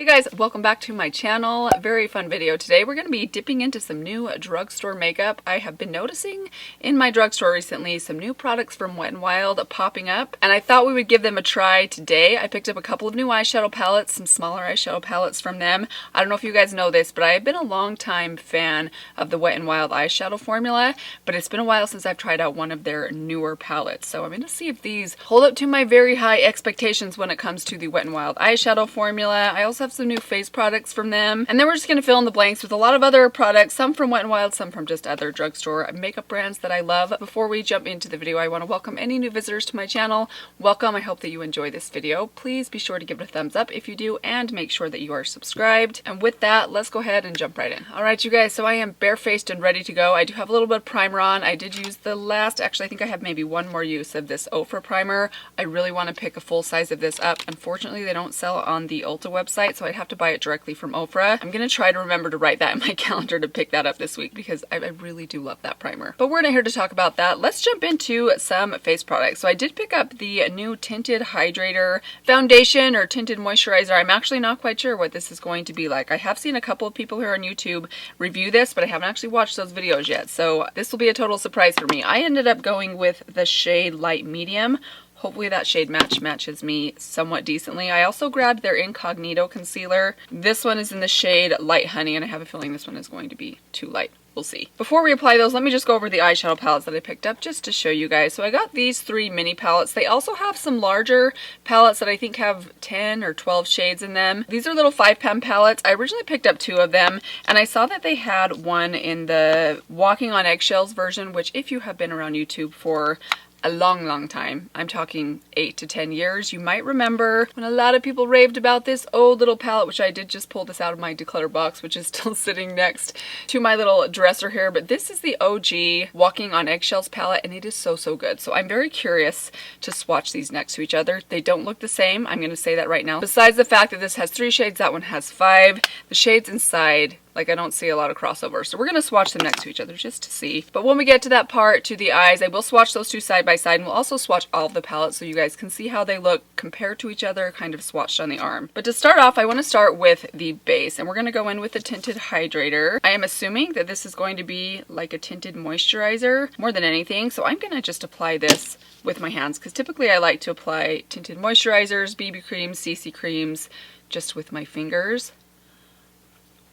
Hey guys, welcome back to my channel. Very fun video today. We're going to be dipping into some new drugstore makeup. I have been noticing in my drugstore recently some new products from Wet n Wild popping up, and I thought we would give them a try today. I picked up a couple of new eyeshadow palettes, some smaller eyeshadow palettes from them. I don't know if you guys know this, but I have been a long time fan of the Wet n Wild eyeshadow formula, but it's been a while since I've tried out one of their newer palettes. So I'm going to see if these hold up to my very high expectations when it comes to the Wet n Wild eyeshadow formula. I also have some new face products from them, and then we're just going to fill in the blanks with a lot of other products, some from Wet n Wild, some from just other drugstore makeup brands that I love. Before we jump into the video, I want to welcome any new visitors to my channel. Welcome. I hope that you enjoy this video. Please be sure to give it a thumbs up if you do, and make sure that you are subscribed. And with that, let's go ahead and jump right in. Alright you guys, so I am barefaced and ready to go. I do have a little bit of primer on. I did use the last, actually I think I have maybe one more use of this Ofra primer. I really want to pick a full size of this up. Unfortunately, they don't sell on the Ulta website, so I'd have to buy it directly from Ofra. I'm going to try to remember to write that in my calendar to pick that up this week because I really do love that primer. But we're not here to talk about that. Let's jump into some face products. So I did pick up the new Tinted Hydrator Foundation or Tinted Moisturizer. I'm actually not quite sure what this is going to be like. I have seen a couple of people here on YouTube review this, but I haven't actually watched those videos yet. So this will be a total surprise for me. I ended up going with the shade Light Medium. Hopefully that shade matches me somewhat decently. I also grabbed their Incognito concealer. This one is in the shade Light Honey, and I have a feeling this one is going to be too light. We'll see. Before we apply those, let me just go over the eyeshadow palettes that I picked up just to show you guys. So I got these 3 mini palettes. They also have some larger palettes that I think have 10 or 12 shades in them. These are little 5-pound palettes. I originally picked up 2 of them, and I saw that they had one in the Walking on Eggshells version, which if you have been around YouTube for a long time, I'm talking 8 to 10 years, you might remember when a lot of people raved about this old little palette, which I did just pull this out of my declutter box, which is still sitting next to my little dresser here. But this is the OG Walking on Eggshells palette, and it is so good. So I'm very curious to swatch these next to each other. They don't look the same, I'm going to say that right now. Besides the fact that this has 3 shades, that one has 5. The shades inside, like, I don't see a lot of crossover. So we're going to swatch them next to each other just to see. But when we get to that part, to the eyes, I will swatch those 2 side by side, and we'll also swatch all of the palettes so you guys can see how they look compared to each other, kind of swatched on the arm. But to start off, I want to start with the base, and we're going to go in with the Tinted Hydrator. I am assuming that this is going to be like a tinted moisturizer more than anything, so I'm going to just apply this with my hands, because typically I like to apply tinted moisturizers, BB creams, CC creams, just with my fingers.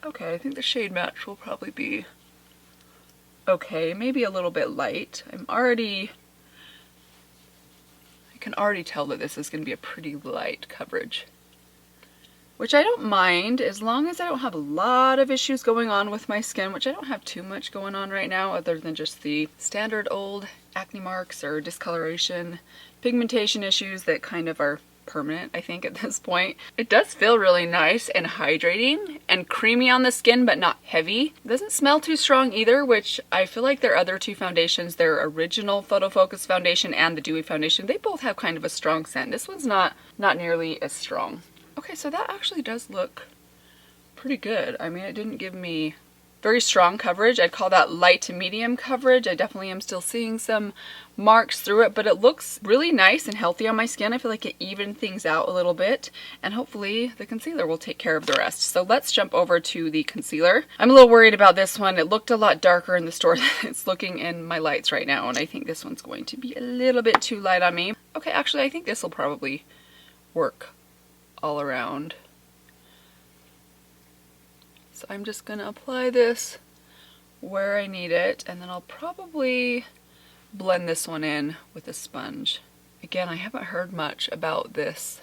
Okay, I think the shade match will probably be okay, maybe a little bit light. I can already tell that this is going to be a pretty light coverage, which I don't mind as long as I don't have a lot of issues going on with my skin, which I don't have too much going on right now other than just the standard old acne marks or discoloration, pigmentation issues that kind of are permanent, I think, at this point. It does feel really nice and hydrating and creamy on the skin, but not heavy. It doesn't smell too strong either, which I feel like their other 2 foundations, their original Photo Focus foundation and the Dewy foundation, they both have kind of a strong scent. This one's not nearly as strong. Okay, so that actually does look pretty good. I mean, it didn't give me very strong coverage. I'd call that light to medium coverage. I definitely am still seeing some marks through it, but it looks really nice and healthy on my skin. I feel like it evened things out a little bit, and hopefully the concealer will take care of the rest. So let's jump over to the concealer. I'm a little worried about this one. It looked a lot darker in the store than it's looking in my lights right now, and I think this one's going to be a little bit too light on me. Okay, actually I think this will probably work all around. So I'm just going to apply this where I need it, and then I'll probably blend this one in with a sponge. Again, I haven't heard much about this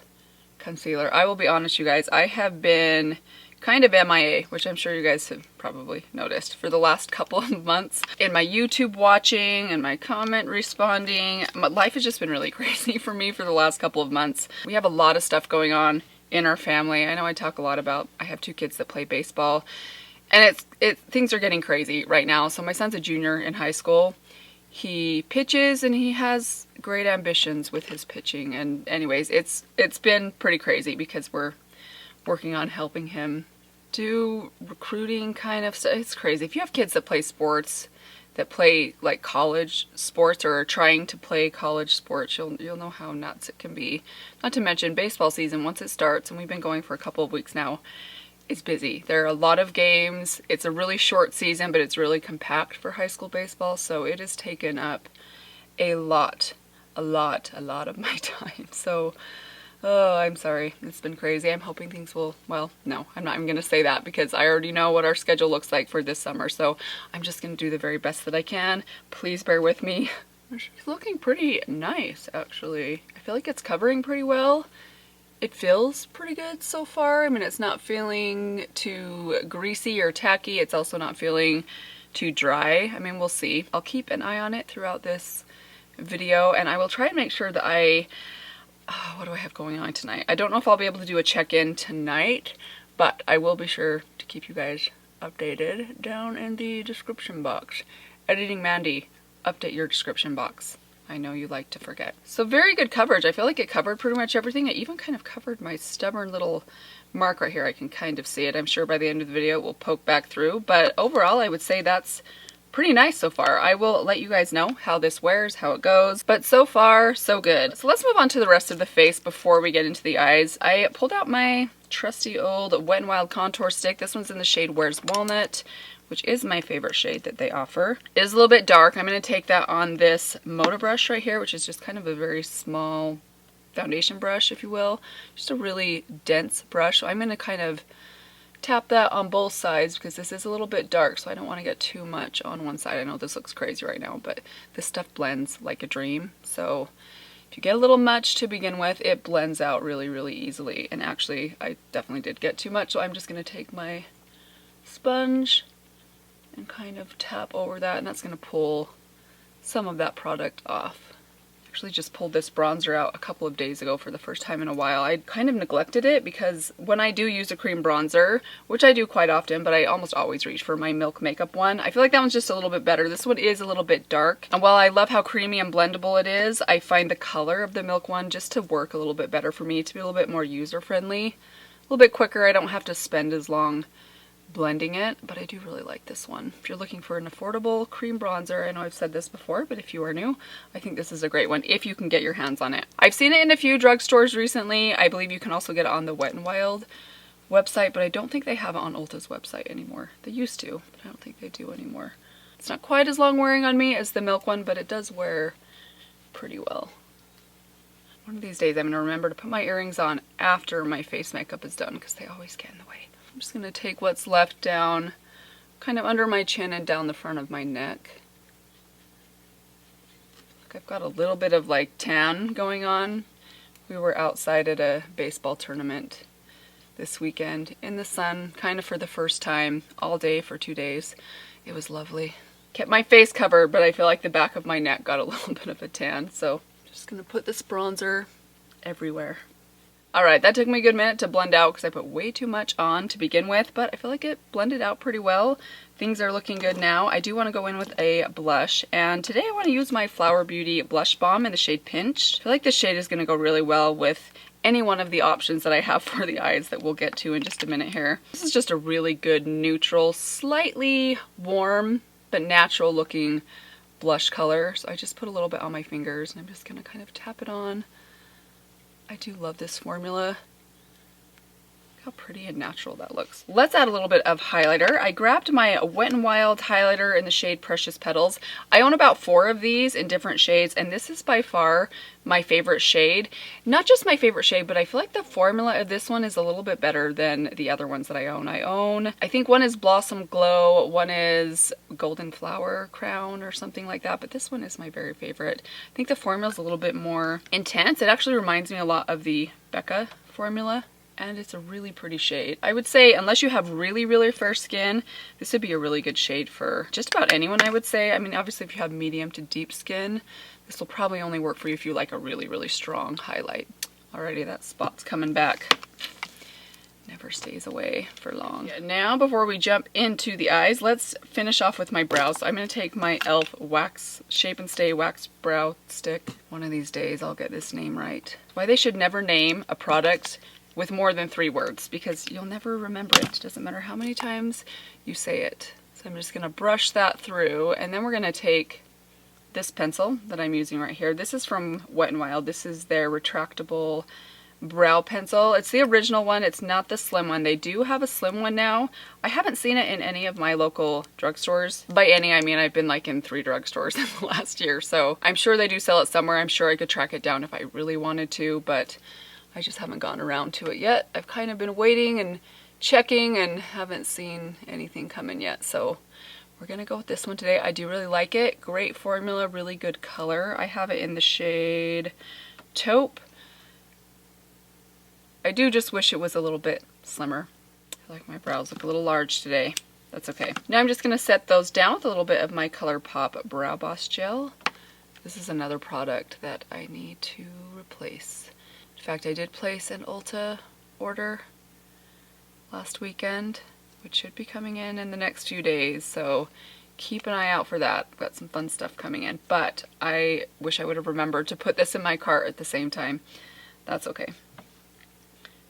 concealer. I will be honest, you guys, I have been kind of MIA, which I'm sure you guys have probably noticed for the last couple of months. In my YouTube watching and my comment responding, my life has just been really crazy for me for the last couple of months. We have a lot of stuff going on in our family. I know I talk a lot about, I have 2 kids that play baseball, and things are getting crazy right now. So my son's a junior in high school. He pitches and he has great ambitions with his pitching, and anyways, it's been pretty crazy because we're working on helping him do recruiting kind of stuff. It's crazy. If you have kids that play sports, that play like college sports or are trying to play college sports, you'll know how nuts it can be. Not to mention baseball season, once it starts, and we've been going for a couple of weeks now, is busy. There are a lot of games. It's a really short season, but it's really compact for high school baseball, so it has taken up a lot of my time. So, oh, I'm sorry. It's been crazy. I'm hoping things will, well, no, I'm not even going to say that because I already know what our schedule looks like for this summer, so I'm just going to do the very best that I can. Please bear with me. She's looking pretty nice, actually. I feel like it's covering pretty well. It feels pretty good so far. I mean, it's not feeling too greasy or tacky. It's also not feeling too dry. I mean, we'll see. I'll keep an eye on it throughout this video, and I will try and make sure that what do I have going on tonight? I don't know if I'll be able to do a check-in tonight, but I will be sure to keep you guys updated down in the description box. Editing Mandy, update your description box. I know you like to forget. So very good coverage. I feel like it covered pretty much everything. It even kind of covered my stubborn little mark right here. I can kind of see it. I'm sure by the end of the video it will poke back through, but overall I would say that's pretty nice so far. I will let you guys know how this wears, how it goes, but so far so good. So let's move on to the rest of the face before we get into the eyes. I pulled out my trusty old Wet n Wild contour stick. This one's in the shade Where's Walnut, which is my favorite shade that they offer. It is a little bit dark. I'm going to take that on this Moda brush right here, which is just kind of a very small foundation brush, if you will. Just a really dense brush. So I'm going to kind of tap that on both sides because this is a little bit dark, so I don't want to get too much on one side. I know this looks crazy right now, but this stuff blends like a dream. So if you get a little much to begin with, it blends out really, really easily. And actually, I definitely did get too much, so I'm just going to take my sponge and kind of tap over that, and that's going to pull some of that product off. Actually just pulled this bronzer out a couple of days ago for the first time in a while. I kind of neglected it because when I do use a cream bronzer, which I do quite often, but I almost always reach for my Milk Makeup one, I feel like that one's just a little bit better. This one is a little bit dark, and while I love how creamy and blendable it is, I find the color of the Milk one just to work a little bit better for me, to be a little bit more user-friendly, a little bit quicker. I don't have to spend as long blending it, but I do really like this one. If you're looking for an affordable cream bronzer, I know I've said this before, but if you are new, I think this is a great one if you can get your hands on it. I've seen it in a few drugstores recently. I believe you can also get it on the Wet n Wild website, but I don't think they have it on Ulta's website anymore. They used to, but I don't think they do anymore. It's not quite as long wearing on me as the Milk one, but it does wear pretty well. One of these days I'm going to remember to put my earrings on after my face makeup is done because they always get in the way. I'm just going to take what's left down kind of under my chin and down the front of my neck. Look, I've got a little bit of like tan going on. We were outside at a baseball tournament this weekend in the sun, kind of for the first time, all day for 2 days. It was lovely. Kept my face covered, but I feel like the back of my neck got a little bit of a tan, so I'm just going to put this bronzer everywhere. Alright, that took me a good minute to blend out because I put way too much on to begin with, but I feel like it blended out pretty well. Things are looking good now. I do want to go in with a blush, and today I want to use my Flower Beauty Blush Balm in the shade Pinched. I feel like this shade is going to go really well with any one of the options that I have for the eyes that we'll get to in just a minute here. This is just a really good neutral, slightly warm, but natural looking blush color. So I just put a little bit on my fingers, and I'm just going to kind of tap it on. I do love this formula. Look how pretty and natural that looks. Let's add a little bit of highlighter. I grabbed my Wet n Wild highlighter in the shade Precious Petals. I own about 4 of these in different shades, and this is by far my favorite shade. Not just my favorite shade, but I feel like the formula of this one is a little bit better than the other ones that I own. I think one is Blossom Glow, one is Golden Flower Crown or something like that, but this one is my very favorite. I think the formula is a little bit more intense. It actually reminds me a lot of the Becca formula, and it's a really pretty shade. I would say unless you have really, really fair skin, this would be a really good shade for just about anyone, I would say. I mean, obviously if you have medium to deep skin, this will probably only work for you if you like a really, really strong highlight. Alrighty, that spot's coming back. Never stays away for long. Yeah, now, before we jump into the eyes, let's finish off with my brows. So I'm going to take my e.l.f. Wax Shape and Stay Wax Brow Stick. One of these days I'll get this name right. Why they should never name a product with more than 3 words, because you'll never remember it. It doesn't matter how many times you say it. So I'm just going to brush that through, and then we're going to take this pencil that I'm using right here. This is from Wet n Wild. This is their retractable brow pencil. It's the original one. It's not the slim one. They do have a slim one now. I haven't seen it in any of my local drugstores. By any, I mean I've been like in 3 drugstores in the last year, so I'm sure they do sell it somewhere. I'm sure I could track it down if I really wanted to, but I just haven't gotten around to it yet. I've kind of been waiting and checking and haven't seen anything come in yet, so we're gonna go with this one today. I do really like it. Great formula, really good color. I have it in the shade Taupe. I do just wish it was a little bit slimmer. I feel like my brows look a little large today. That's okay. Now I'm just going to set those down with a little bit of my ColourPop Brow Boss Gel. This is another product that I need to replace. In fact, I did place an Ulta order last weekend, which should be coming in the next few days, so keep an eye out for that. I've got some fun stuff coming in, but I wish I would have remembered to put this in my cart at the same time. That's okay.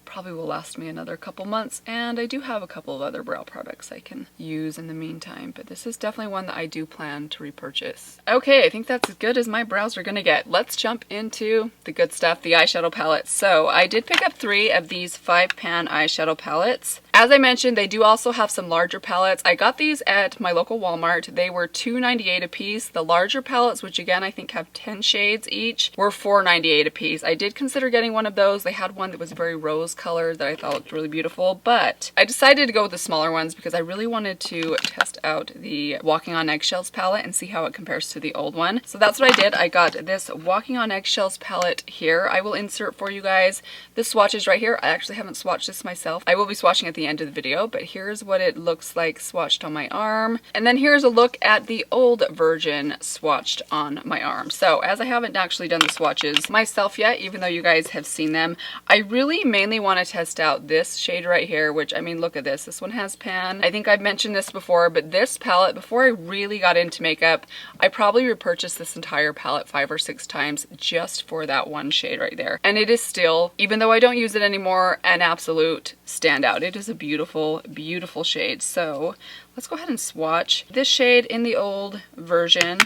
Probably will last me another couple months, and I do have a couple of other brow products I can use in the meantime, but this is definitely one that I do plan to repurchase. Okay, I think that's as good as my brows are gonna get. Let's jump into the good stuff, the eyeshadow palettes. So I did pick up 3 of these 5-pan eyeshadow palettes. As I mentioned, they do also have some larger palettes. I got these at my local Walmart. They were $2.98 a piece. The larger palettes, which again I think have 10 shades each, were $4.98 a piece. I did consider getting one of those. They had one that was very rose color that I thought looked really beautiful, but I decided to go with the smaller ones because I really wanted to test out the Walking on Eggshells palette and see how it compares to the old one. So that's what I did. I got this Walking on Eggshells palette here. I will insert for you guys the swatches right here. I actually haven't swatched this myself. I will be swatching at the end of the video, but here's what it looks like swatched on my arm. And then here's a look at the old version swatched on my arm. So as I haven't actually done the swatches myself yet, even though you guys have seen them, I really mainly want to test out this shade right here, which, I mean, look at this. This one has pan. I think I've mentioned this before, but this palette, before I really got into makeup, I probably repurchased this entire palette 5 or 6 times just for that one shade right there. And it is still, even though I don't use it anymore, an absolute standout. It is a beautiful, beautiful shade. So let's go ahead and swatch this shade in the old version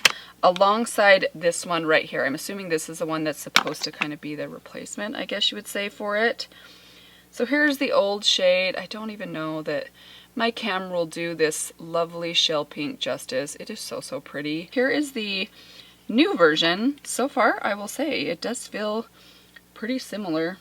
alongside this one right here. I'm assuming this is the one that's supposed to kind of be the replacement, I guess you would say, for it. So here's the old shade. I don't even know that my camera will do this lovely shell pink justice. It is so, so pretty. Here is the new version. So far, I will say, it does feel pretty similar.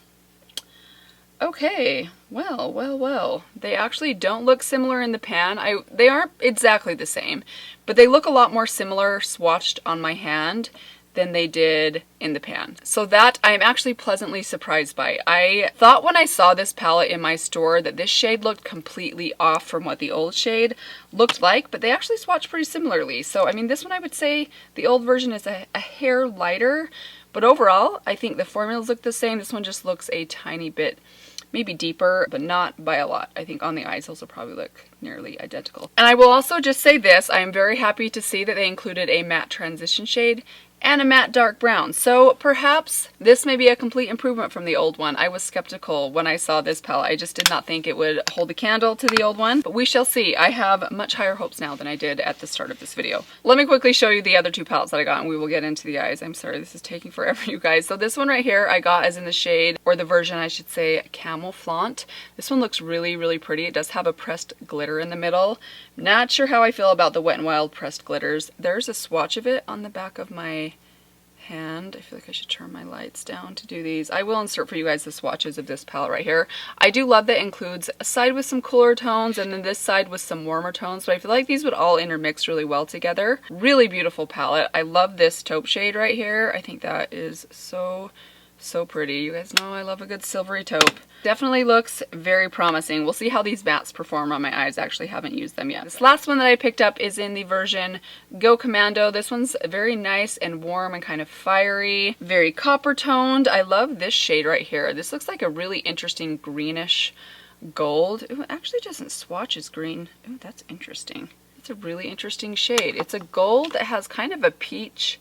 Okay, well. They actually don't look similar in the pan. They aren't exactly the same, but they look a lot more similar swatched on my hand than they did in the pan. So that I am actually pleasantly surprised by. I thought when I saw this palette in my store that this shade looked completely off from what the old shade looked like, but they actually swatched pretty similarly. So I mean, this one I would say the old version is a hair lighter, but overall I think the formulas look the same. This one just looks a tiny bit maybe deeper, but not by a lot. I think on the eyes those will probably look nearly identical. And I will also just say this, I am very happy to see that they included a matte transition shade and a matte dark brown. So perhaps this may be a complete improvement from the old one. I was skeptical when I saw this palette. I just did not think it would hold a candle to the old one, but we shall see. I have much higher hopes now than I did at the start of this video. Let me quickly show you the other 2 palettes that I got and we will get into the eyes. I'm sorry, this is taking forever, you guys. So this one right here I got is in the shade, or the version I should say, Camel Flaunt. This one looks really, really pretty. It does have a pressed glitter in the middle. Not sure how I feel about the Wet n Wild pressed glitters. There's a swatch of it on the back of my hand. I feel like I should turn my lights down to do these. I will insert for you guys the swatches of this palette right here. I do love that it includes a side with some cooler tones and then this side with some warmer tones, but I feel like these would all intermix really well together. Really beautiful palette. I love this taupe shade right here. I think that is so pretty. You guys know I love a good silvery taupe. Definitely looks very promising. We'll see how these mattes perform on my eyes. I actually haven't used them yet. This last one that I picked up is in the version Go Commando. This one's very nice and warm and kind of fiery, very copper toned. I love this shade right here. This looks like a really interesting greenish gold. Ooh, it actually doesn't swatch as green. Ooh, that's interesting. It's a really interesting shade. It's a gold that has kind of a peach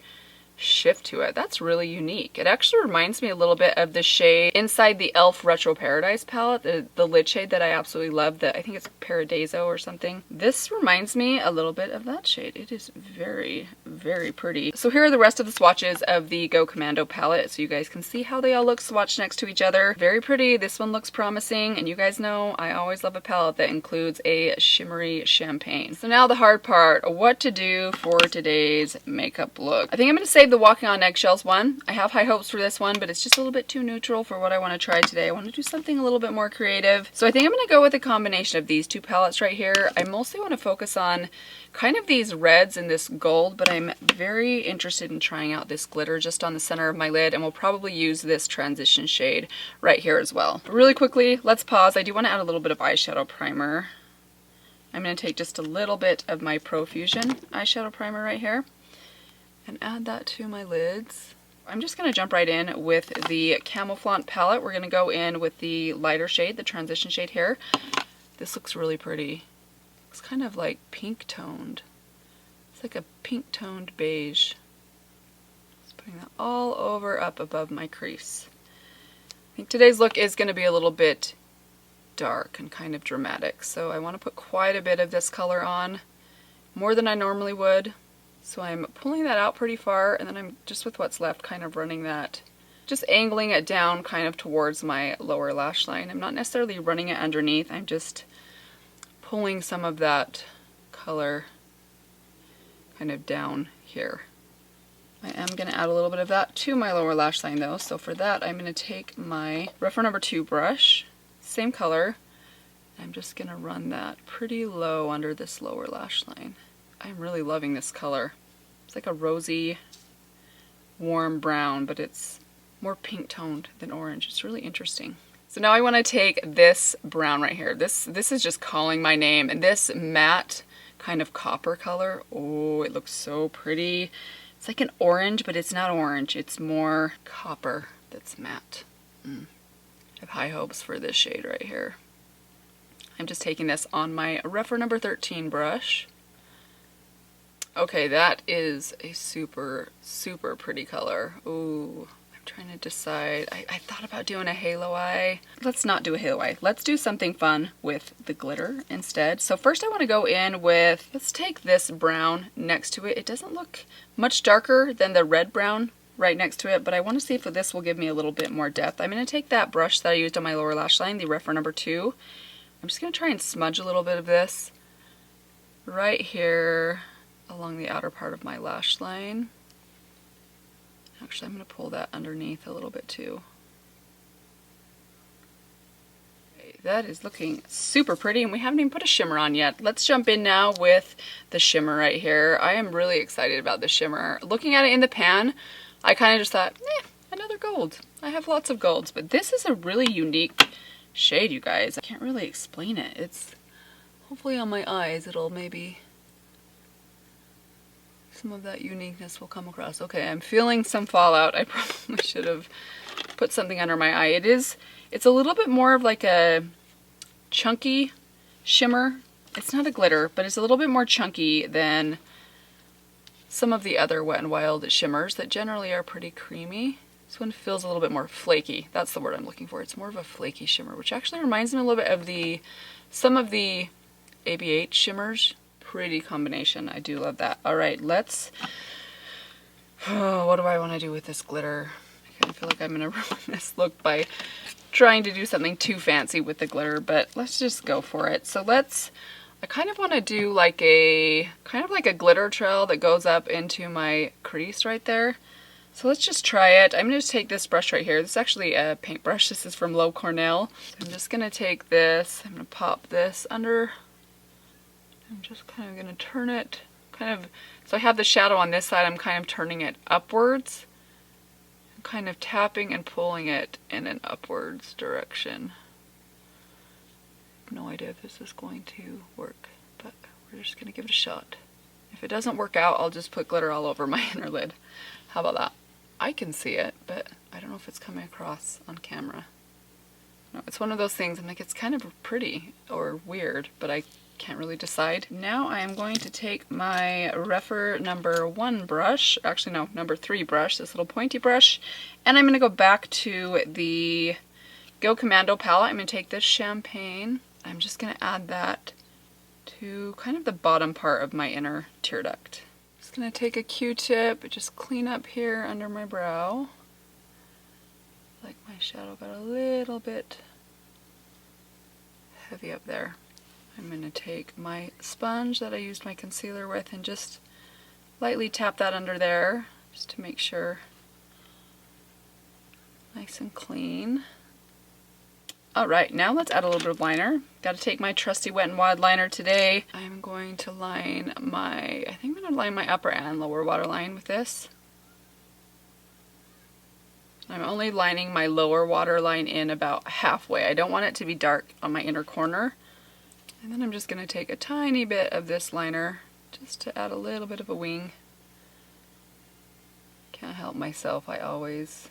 shift to it. That's really unique. It actually reminds me a little bit of the shade inside the e.l.f. Retro Paradise palette, the lid shade that I absolutely love. I think it's Paradiso or something. This reminds me a little bit of that shade. It is very, very pretty. So here are the rest of the swatches of the Go Commando palette, so you guys can see how they all look swatched next to each other. Very pretty. This one looks promising, and you guys know I always love a palette that includes a shimmery champagne. So now the hard part, what to do for today's makeup look. I think I'm going to save the Walking on Eggshells one. I have high hopes for this one, but it's just a little bit too neutral for what I want to try today. I want to do something a little bit more creative. So I think I'm going to go with a combination of these two palettes right here. I mostly want to focus on kind of these reds and this gold, but I'm very interested in trying out this glitter just on the center of my lid, and we'll probably use this transition shade right here as well. But really quickly, let's pause. I do want to add a little bit of eyeshadow primer. I'm going to take just a little bit of my Profusion eyeshadow primer right here and add that to my lids. I'm just going to jump right in with the Camouflaunt palette. We're going to go in with the lighter shade, the transition shade here. This looks really pretty. It's kind of like pink toned. It's like a pink toned beige. Just putting that all over up above my crease. I think today's look is going to be a little bit dark and kind of dramatic, so I want to put quite a bit of this color on, more than I normally would. So I'm pulling that out pretty far, and then I'm just with what's left kind of running that, just angling it down kind of towards my lower lash line. I'm not necessarily running it underneath, I'm just pulling some of that color kind of down here. I am going to add a little bit of that to my lower lash line though, so for that I'm going to take my Reference number 2 brush, same color. I'm just going to run that pretty low under this lower lash line. I'm really loving this color. It's like a rosy, warm brown, but it's more pink toned than orange. It's really interesting. So now I want to take this brown right here. This is just calling my name, and this matte kind of copper color. Oh, it looks so pretty. It's like an orange, but it's not orange. It's more copper that's matte. I have high hopes for this shade right here. I'm just taking this on my Reference number 13 brush. Okay, that is a super, super pretty color. Ooh, I'm trying to decide. I thought about doing a halo eye. Let's not do a halo eye. Let's do something fun with the glitter instead. So first I want to go in with, let's take this brown next to it. It doesn't look much darker than the red brown right next to it, but I want to see if this will give me a little bit more depth. I'm going to take that brush that I used on my lower lash line, the Reference number 2. I'm just going to try and smudge a little bit of this right here along the outer part of my lash line. Actually, I'm going to pull that underneath a little bit too. Okay, that is looking super pretty, and we haven't even put a shimmer on yet. Let's jump in now with the shimmer right here. I am really excited about the shimmer. Looking at it in the pan, I kind of just thought, another gold. I have lots of golds, but this is a really unique shade, you guys. I can't really explain it. It's hopefully on my eyes, it'll maybe, some of that uniqueness will come across. Okay, I'm feeling some fallout. I probably should have put something under my eye. It's a little bit more of like a chunky shimmer. It's not a glitter, but it's a little bit more chunky than some of the other Wet n Wild shimmers that generally are pretty creamy. This one feels a little bit more flaky. That's the word I'm looking for. It's more of a flaky shimmer, which actually reminds me a little bit of some of the ABH shimmers. Pretty combination. I do love that. All right, let's, what do I want to do with this glitter? I kind of feel like I'm going to ruin this look by trying to do something too fancy with the glitter, but let's just go for it. So I kind of want to do like kind of like a glitter trail that goes up into my crease right there. So let's just try it. I'm going to just take this brush right here. This is actually a paintbrush. This is from Low Cornell. So I'm just going to take this. I'm going to pop this under. I'm just kind of going to turn it so I have the shadow on this side. I'm kind of turning it upwards. I'm kind of tapping and pulling it in an upwards direction. I have no idea if this is going to work, but we're just going to give it a shot. If it doesn't work out, I'll just put glitter all over my inner lid. How about that? I can see it, but I don't know if it's coming across on camera. No, it's one of those things, I'm like, it's kind of pretty or weird, but I can't really decide. Now I am going to take my Refer number 1 brush, actually no, number 3 brush, this little pointy brush, and I'm going to go back to the Go Commando palette. I'm going to take this Champagne. I'm just going to add that to kind of the bottom part of my inner tear duct. Just going to take a Q-tip, just clean up here under my brow. Like my shadow got a little bit heavy up there. I'm going to take my sponge that I used my concealer with and just lightly tap that under there just to make sure nice and clean. Alright, now let's add a little bit of liner. Got to take my trusty Wet n Wild liner today. I'm going to line my, I think I'm going to line my upper and lower waterline with this. I'm only lining my lower waterline in about halfway. I don't want it to be dark on my inner corner. And then I'm just going to take a tiny bit of this liner just to add a little bit of a wing. Can't help myself, I almost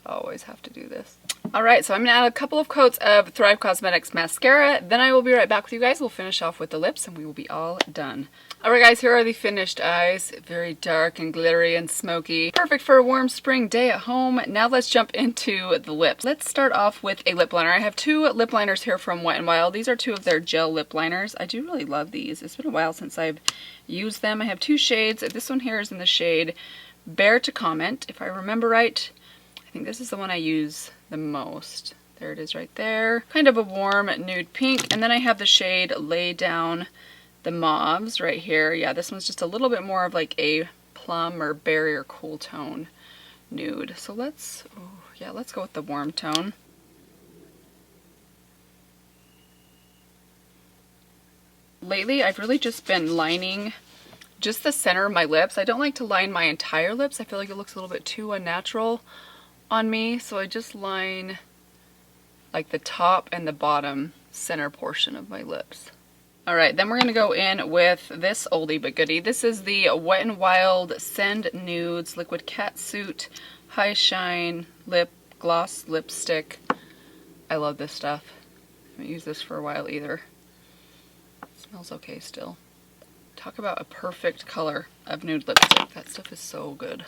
always have to do this. Alright, so I'm going to add a couple of coats of Thrive Cosmetics mascara, then I will be right back with you guys. We'll finish off with the lips and we will be all done. Alright guys, here are the finished eyes. Very dark and glittery and smoky. Perfect for a warm spring day at home. Now let's jump into the lips. Let's start off with a lip liner. I have 2 lip liners here from Wet n Wild. These are 2 of their gel lip liners. I do really love these. It's been a while since I've used them. I have 2 shades. This one here is in the shade Bear to Comment. If I remember right, I think this is the one I use the most. There it is right there. Kind of a warm nude pink. And then I have the shade Lay Down the Mauves right here. Yeah, this one's just a little bit more of like a plum or berry or cool tone nude. So let's go with the warm tone. Lately, I've really just been lining just the center of my lips. I don't like to line my entire lips. I feel like it looks a little bit too unnatural on me, so I just line like the top and the bottom center portion of my lips. Alright, then we're going to go in with this oldie but goodie. This is the Wet n Wild Send Nudes Liquid Catsuit High Shine Lip Gloss Lipstick. I love this stuff. I haven't used this for a while either. It smells okay still. Talk about a perfect color of nude lipstick. That stuff is so good.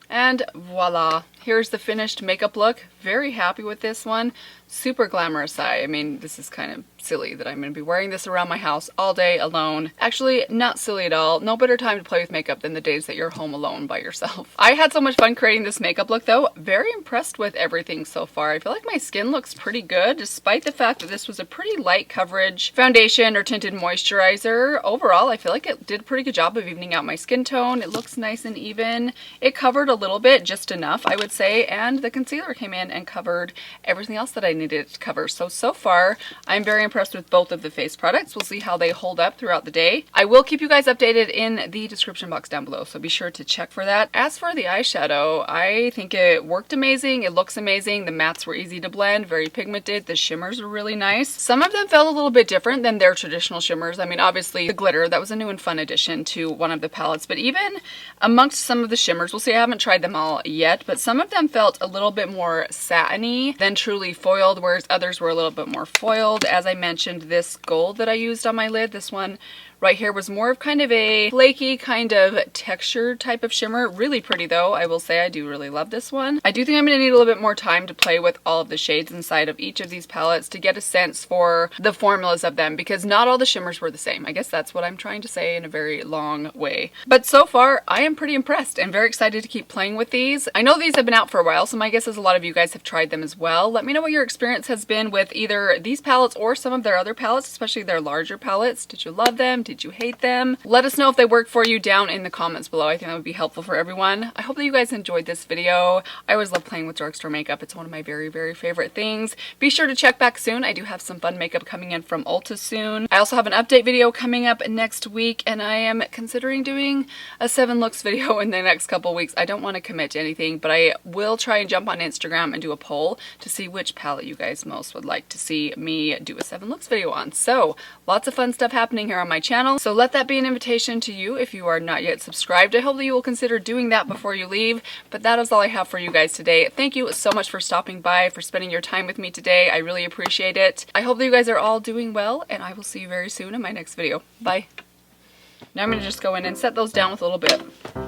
And voila, here's the finished makeup look. Very happy with this one. Super glamorous eye. I mean, this is kind of silly that I'm going to be wearing this around my house all day alone. Actually, not silly at all. No better time to play with makeup than the days that you're home alone by yourself. I had so much fun creating this makeup look though. Very impressed with everything so far. I feel like my skin looks pretty good despite the fact that this was a pretty light coverage foundation or tinted moisturizer. Overall, I feel like it did a pretty good job of evening out my skin tone. It looks nice and even. It covered a little bit, just enough I would say, and the concealer came in and covered everything else that I needed it to cover. So far, I'm very impressed with both of the face products. We'll see how they hold up throughout the day. I will keep you guys updated in the description box down below, so be sure to check for that. As for the eyeshadow, I think it worked amazing. It looks amazing. The mattes were easy to blend, very pigmented. The shimmers were really nice. Some of them felt a little bit different than their traditional shimmers. I mean, obviously the glitter, that was a new and fun addition to one of the palettes, but even amongst some of the shimmers, we'll see, I haven't tried them all yet, but some of them felt a little bit more satiny than truly foiled, whereas others were a little bit more foiled. As I mentioned, this gold that I used on my lid, this one right here, was more of kind of a flaky kind of texture type of shimmer. Really pretty though, I will say. I do really love this one. I do think I'm going to need a little bit more time to play with all of the shades inside of each of these palettes to get a sense for the formulas of them, because not all the shimmers were the same. I guess that's what I'm trying to say in a very long way. But so far, I am pretty impressed and very excited to keep playing with these. I know these have been out for a while, so my guess is a lot of you guys have tried them as well. Let me know what your experience has been with either these palettes or some of their other palettes, especially their larger palettes. Did you love them? Did you hate them? Let us know if they work for you down in the comments below. I think that would be helpful for everyone. I hope that you guys enjoyed this video. I always love playing with drugstore makeup. It's one of my very, very favorite things. Be sure to check back soon. I do have some fun makeup coming in from Ulta soon. I also have an update video coming up next week, and I am considering doing a 7 looks video in the next couple weeks. I don't want to commit to anything, but I will try and jump on Instagram and do a poll to see which palette you guys most would like to see me do a 7 looks video on. So lots of fun stuff happening here on my channel. channel. So let that be an invitation to you if you are not yet subscribed. I hope that you will consider doing that before you leave. But that is all I have for you guys today. Thank you so much for stopping by, for spending your time with me today. I really appreciate it. I hope that you guys are all doing well, and I will see you very soon in my next video. Bye. Now I'm going to just go in and set those down with a little bit